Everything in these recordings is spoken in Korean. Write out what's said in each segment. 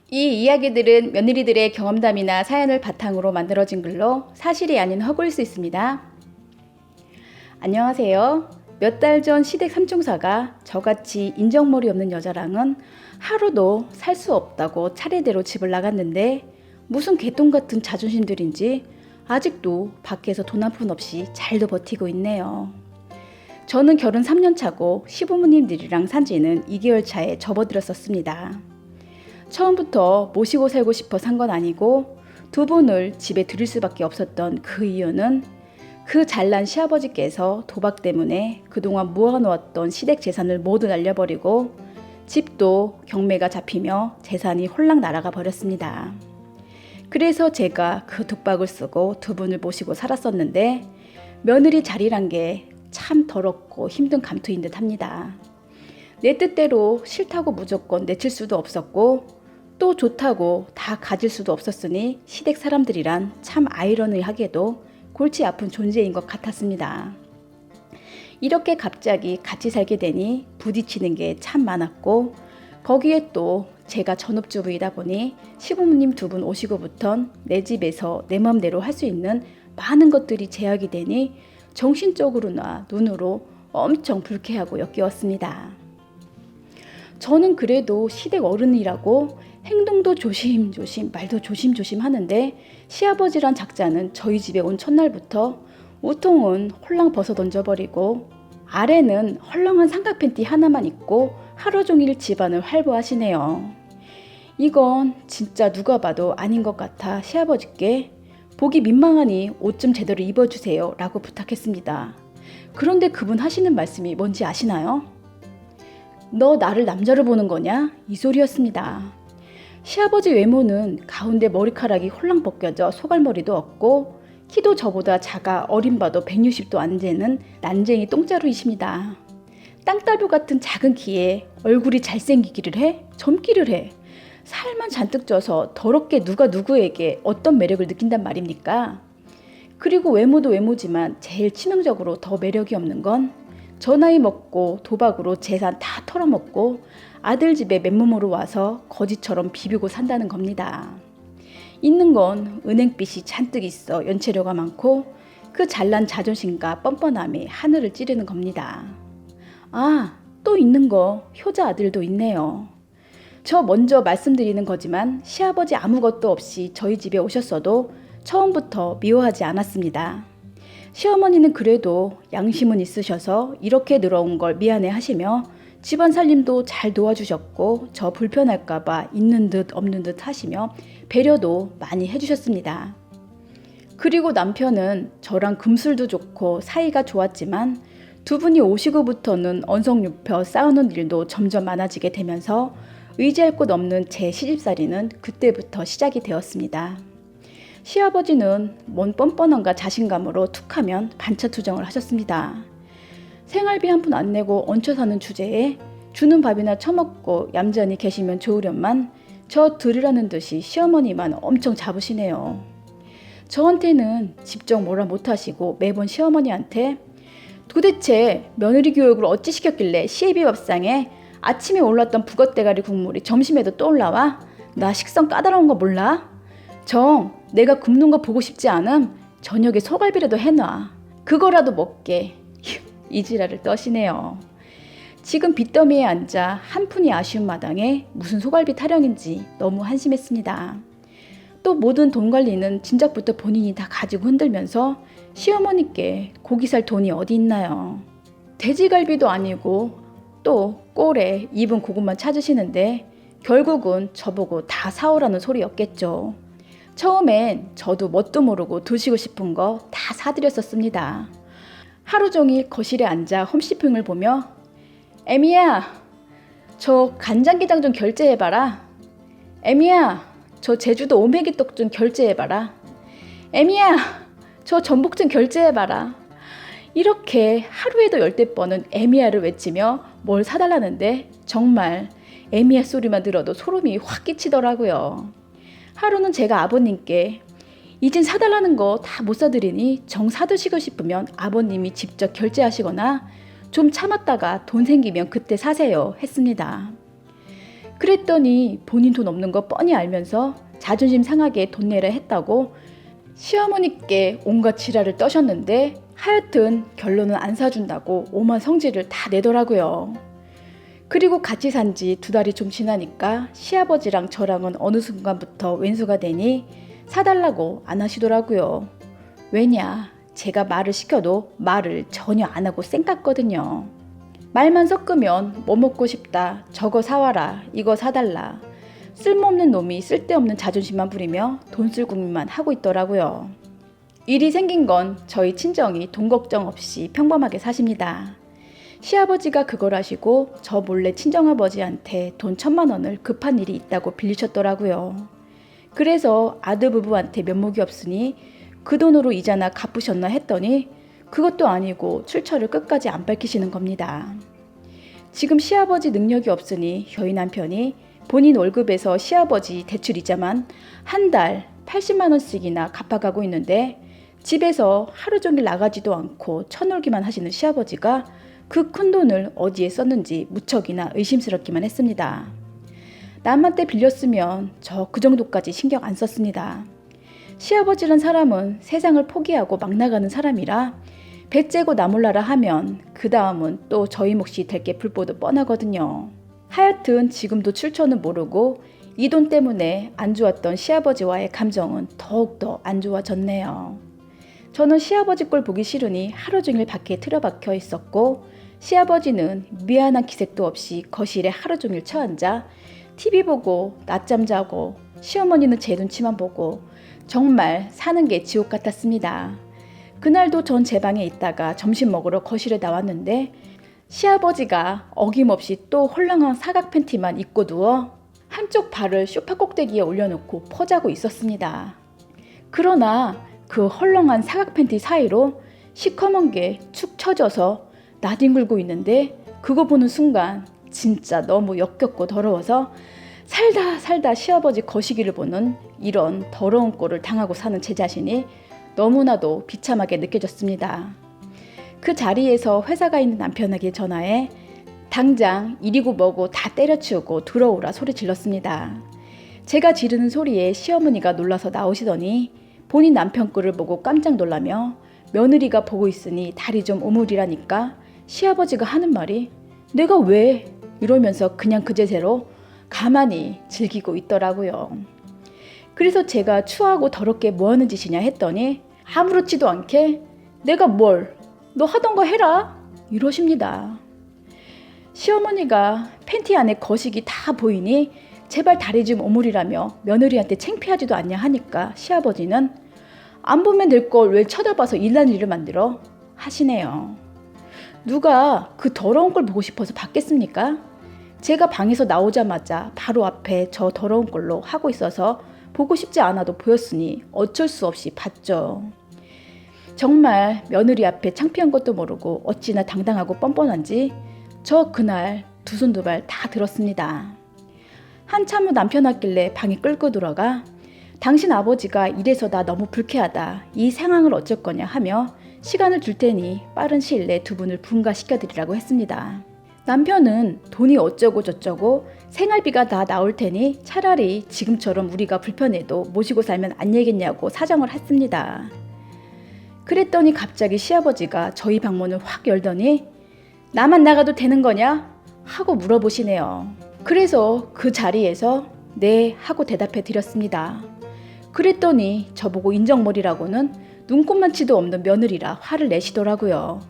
이 이야기들은 며느리들의 경험담이나 사연을 바탕으로 만들어진 글로 사실이 아닌 허구일 수 있습니다. 안녕하세요. 몇 달 전 시댁 삼총사가 저같이 인정머리 없는 여자랑은 하루도 살 수 없다고 차례대로 집을 나갔는데 무슨 개똥 같은 자존심들인지 아직도 밖에서 돈 한 푼 없이 잘도 버티고 있네요. 저는 결혼 3년 차고 시부모님들이랑 산 지는 2개월 차에 접어들었었습니다. 처음부터 모시고 살고 싶어 산 건 아니고 두 분을 집에 들일 수밖에 없었던 그 이유는 그 잘난 시아버지께서 도박 때문에 그동안 모아놓았던 시댁 재산을 모두 날려버리고 집도 경매가 잡히며 재산이 홀랑 날아가 버렸습니다. 그래서 제가 그 독박을 쓰고 두 분을 모시고 살았었는데 며느리 자리란 게 참 더럽고 힘든 감투인 듯 합니다. 내 뜻대로 싫다고 무조건 내칠 수도 없었고 또 좋다고 다 가질 수도 없었으니 시댁 사람들이란 참 아이러니하게도 골치 아픈 존재인 것 같았습니다. 이렇게 갑자기 같이 살게 되니 부딪히는 게 참 많았고 거기에 또 제가 전업주부이다 보니 시부모님 두 분 오시고부턴 내 집에서 내 맘대로 할 수 있는 많은 것들이 제약이 되니 정신적으로나 눈으로 엄청 불쾌하고 역겨웠습니다. 저는 그래도 시댁 어른이라고 행동도 조심조심 말도 조심조심 하는데 시아버지란 작자는 저희 집에 온 첫날부터 우통은 홀랑 벗어 던져버리고 아래는 헐렁한 삼각 팬티 하나만 입고 하루 종일 집안을 활보하시네요. 이건 진짜 누가 봐도 아닌 것 같아 시아버지께 보기 민망하니 옷 좀 제대로 입어주세요 라고 부탁했습니다. 그런데 그분 하시는 말씀이 뭔지 아시나요? 너 나를 남자로 보는 거냐? 이 소리였습니다. 시아버지 외모는 가운데 머리카락이 홀랑 벗겨져 소갈머리도 없고 키도 저보다 작아 어린 봐도 160도 안 되는 난쟁이 똥자루이십니다. 땅따뷰 같은 작은 키에 얼굴이 잘생기기를 해? 젊기를 해? 살만 잔뜩 쪄서 더럽게 누가 누구에게 어떤 매력을 느낀단 말입니까? 그리고 외모도 외모지만 제일 치명적으로 더 매력이 없는 건 저 나이 먹고 도박으로 재산 다 털어먹고 아들 집에 맨몸으로 와서 거지처럼 비비고 산다는 겁니다. 있는 건 은행빚이 잔뜩 있어 연체료가 많고 그 잘난 자존심과 뻔뻔함이 하늘을 찌르는 겁니다. 아, 또 있는 거 효자 아들도 있네요. 저 먼저 말씀드리는 거지만 시아버지 아무것도 없이 저희 집에 오셨어도 처음부터 미워하지 않았습니다. 시어머니는 그래도 양심은 있으셔서 이렇게 늘어온 걸 미안해 하시며 집안 살림도 잘 도와주셨고 저 불편할까봐 있는 듯 없는 듯 하시며 배려도 많이 해주셨습니다. 그리고 남편은 저랑 금술도 좋고 사이가 좋았지만 두 분이 오시고부터는 언성눕혀 싸우는 일도 점점 많아지게 되면서 의지할 곳 없는 제 시집살이는 그때부터 시작이 되었습니다. 시아버지는 뭔 뻔뻔함과 자신감으로 툭하면 반찬투정을 하셨습니다. 생활비 한 푼 안 내고 얹혀 사는 주제에 주는 밥이나 처먹고 얌전히 계시면 좋으련만 저 들으라는 듯이 시어머니만 엄청 잡으시네요. 저한테는 직접 뭐라 못하시고 매번 시어머니한테 도대체 며느리 교육을 어찌 시켰길래 시애비 밥상에 아침에 올랐던 북엇대가리 국물이 점심에도 또 올라와? 나 식성 까다로운 거 몰라? 정, 내가 굶는 거 보고 싶지 않음? 저녁에 소갈비라도 해놔. 그거라도 먹게. 이 지랄을 떠시네요. 지금 빚더미에 앉아 한 푼이 아쉬운 마당에 무슨 소갈비 타령인지 너무 한심했습니다. 또 모든 돈 관리는 진작부터 본인이 다 가지고 흔들면서 시어머니께 고기 살 돈이 어디 있나요? 돼지갈비도 아니고 또 꼴에 입은 고구만 찾으시는데 결국은 저보고 다 사오라는 소리였겠죠. 처음엔 저도 뭣도 모르고 드시고 싶은 거 다 사드렸었습니다. 하루 종일 거실에 앉아 홈쇼핑을 보며 애미야, 저 간장게장 좀 결제해봐라. 애미야, 저 제주도 오메기떡 좀 결제해봐라. 애미야, 저 전복 좀 결제해봐라. 이렇게 하루에도 10번은 애미야를 외치며 뭘 사달라는데 정말 애미야 소리만 들어도 소름이 확 끼치더라고요. 하루는 제가 아버님께 이젠 사달라는 거 다 못 사드리니 정 사드시고 싶으면 아버님이 직접 결제하시거나 좀 참았다가 돈 생기면 그때 사세요 했습니다. 그랬더니 본인 돈 없는 거 뻔히 알면서 자존심 상하게 돈 내라 했다고 시어머니께 온갖 지랄을 떠셨는데 하여튼 결론은 안 사준다고 오만 성질을 다 내더라고요. 그리고 같이 산 지 2달이 좀 지나니까 시아버지랑 저랑은 어느 순간부터 왼수가 되니 사달라고 안 하시더라고요. 왜냐, 제가 말을 시켜도 말을 전혀 안 하고 쌩깠거든요. 말만 섞으면 뭐 먹고 싶다, 저거 사와라, 이거 사달라. 쓸모없는 놈이 쓸데없는 자존심만 부리며 돈 쓸 궁리만 하고 있더라고요. 일이 생긴 건 저희 친정이 돈 걱정 없이 평범하게 사십니다. 시아버지가 그걸 아시고 저 몰래 친정아버지한테 돈 1,000만 원을 급한 일이 있다고 빌리셨더라고요. 그래서 아들 부부한테 면목이 없으니 그 돈으로 이자나 갚으셨나 했더니 그것도 아니고 출처를 끝까지 안 밝히시는 겁니다. 지금 시아버지 능력이 없으니 저희 남편이 본인 월급에서 시아버지 대출 이자만 한 달 80만 원씩이나 갚아가고 있는데 집에서 하루 종일 나가지도 않고 쳐놀기만 하시는 시아버지가 그 큰 돈을 어디에 썼는지 무척이나 의심스럽기만 했습니다. 남한테 빌렸으면 저 그 정도까지 신경 안 썼습니다. 시아버지란 사람은 세상을 포기하고 막 나가는 사람이라 배 째고 나 몰라라 하면 그 다음은 또 저희 몫이 될 게 불보듯 뻔하거든요. 하여튼 지금도 출처는 모르고 이 돈 때문에 안 좋았던 시아버지와의 감정은 더욱더 안 좋아졌네요. 저는 시아버지 꼴 보기 싫으니 하루 종일 밖에 틀어박혀 있었고 시아버지는 미안한 기색도 없이 거실에 하루 종일 처앉아 TV 보고 낮잠 자고 시어머니는 제 눈치만 보고 정말 사는 게 지옥 같았습니다. 그날도 전 제 방에 있다가 점심 먹으러 거실에 나왔는데 시아버지가 어김없이 또 헐렁한 사각 팬티만 입고 누워 한쪽 발을 소파 꼭대기에 올려놓고 포자고 있었습니다. 그러나 그 헐렁한 사각 팬티 사이로 시커먼 게 축 처져서 나뒹굴고 있는데 그거 보는 순간 진짜 너무 역겹고 더러워서 살다 시아버지 거시기를 보는 이런 더러운 꼴을 당하고 사는 제 자신이 너무나도 비참하게 느껴졌습니다. 그 자리에서 회사가 있는 남편에게 전화해 당장 이리고 뭐고 다 때려치우고 들어오라 소리 질렀습니다. 제가 지르는 소리에 시어머니가 놀라서 나오시더니 본인 남편 꼴을 보고 깜짝 놀라며 며느리가 보고 있으니 다리 좀 오므리라니까 시아버지가 하는 말이 내가 왜? 이러면서 그냥 그제대로 가만히 즐기고 있더라고요. 그래서 제가 추하고 더럽게 뭐하는 짓이냐 했더니 아무렇지도 않게 내가 뭘? 너 하던 거 해라 이러십니다. 시어머니가 팬티 안에 거식이 다 보이니 제발 다리 좀 오므리라며 며느리한테 창피하지도 않냐 하니까 시아버지는 안 보면 될 걸 왜 쳐다봐서 일난 일을 만들어 하시네요. 누가 그 더러운 걸 보고 싶어서 봤겠습니까? 제가 방에서 나오자마자 바로 앞에 저 더러운 걸로 하고 있어서 보고 싶지 않아도 보였으니 어쩔 수 없이 봤죠. 정말 며느리 앞에 창피한 것도 모르고 어찌나 당당하고 뻔뻔한지 저 그날 두 손 두 발 다 들었습니다. 한참 후 남편 왔길래 방에 끌고 들어가 당신 아버지가 이래서 나 너무 불쾌하다. 이 상황을 어쩔 거냐 하며 시간을 줄 테니 빠른 시일 내 두 분을 분가시켜드리라고 했습니다. 남편은 돈이 어쩌고 저쩌고 생활비가 다 나올 테니 차라리 지금처럼 우리가 불편해도 모시고 살면 안 되겠냐고 사정을 했습니다. 그랬더니 갑자기 시아버지가 저희 방문을 확 열더니 나만 나가도 되는 거냐? 하고 물어보시네요. 그래서 그 자리에서 네 하고 대답해 드렸습니다. 그랬더니 저보고 인정머리라고는 눈꼽만치도 없는 며느리라 화를 내시더라고요.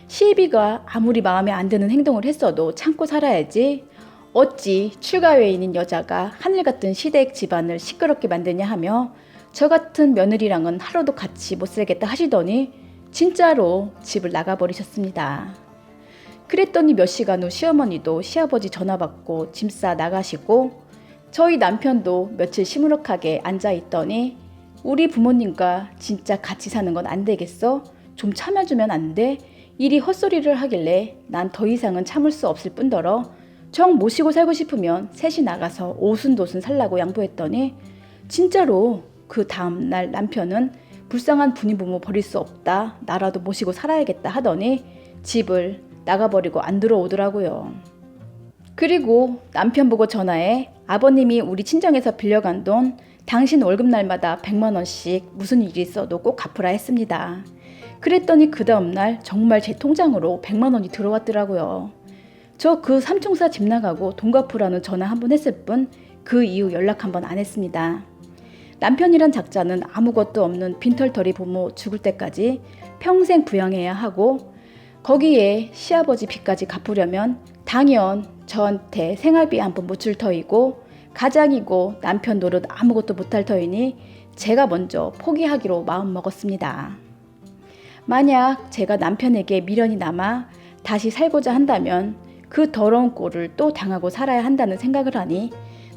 시애비가 아무리 마음에 안 드는 행동을 했어도 참고 살아야지 어찌 출가외인인 여자가 하늘같은 시댁 집안을 시끄럽게 만드냐 하며 저 같은 며느리랑은 하루도 같이 못 살겠다 하시더니 진짜로 집을 나가버리셨습니다. 그랬더니 몇 시간 후 시어머니도 시아버지 전화 받고 짐 싸 나가시고 저희 남편도 며칠 시무룩하게 앉아있더니 우리 부모님과 진짜 같이 사는 건 안 되겠어? 좀 참아주면 안 돼? 이리 헛소리를 하길래 난 더 이상은 참을 수 없을 뿐더러 정 모시고 살고 싶으면 셋이 나가서 오순도순 살라고 양보했더니 진짜로 그 다음날 남편은 불쌍한 분이 부모 버릴 수 없다. 나라도 모시고 살아야겠다 하더니 집을 나가버리고 안 들어오더라고요. 그리고 남편 보고 전화해 아버님이 우리 친정에서 빌려간 돈 당신 월급날마다 100만 원씩 무슨 일이 있어도 꼭 갚으라 했습니다. 그랬더니 그 다음날 정말 제 통장으로 100만 원이 들어왔더라고요. 저 그 삼총사 집 나가고 돈 갚으라는 전화 한 번 했을 뿐 그 이후 연락 한 번 안 했습니다. 남편이란 작자는 아무것도 없는 빈털터리 부모 죽을 때까지 평생 부양해야 하고 거기에 시아버지 빚까지 갚으려면 당연 저한테 생활비 한 번 못 줄 터이고 가장이고 남편 노릇 아무것도 못할 터이니 제가 먼저 포기하기로 마음먹었습니다. 만약 제가 남편에게 미련이 남아 다시 살고자 한다면 그 더러운 꼴을 또 당하고 살아야 한다는 생각을 하니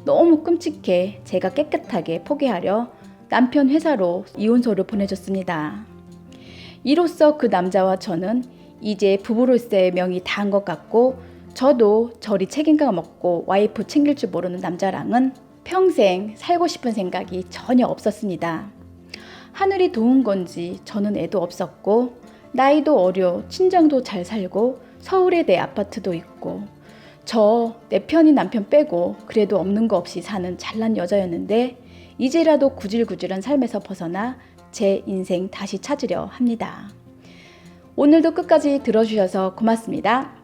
너무 끔찍해 제가 깨끗하게 포기하려 남편 회사로 이혼서를 보내줬습니다. 이로써 그 남자와 저는 이제 부부로서의 명이 다한 것 같고 저도 저리 책임감 없고 와이프 챙길 줄 모르는 남자랑은 평생 살고 싶은 생각이 전혀 없었습니다. 하늘이 도운 건지 저는 애도 없었고 나이도 어려 친정도 잘 살고 서울에 내 아파트도 있고 내 편인 남편 빼고 그래도 없는 거 없이 사는 잘난 여자였는데 이제라도 구질구질한 삶에서 벗어나 제 인생 다시 찾으려 합니다. 오늘도 끝까지 들어주셔서 고맙습니다.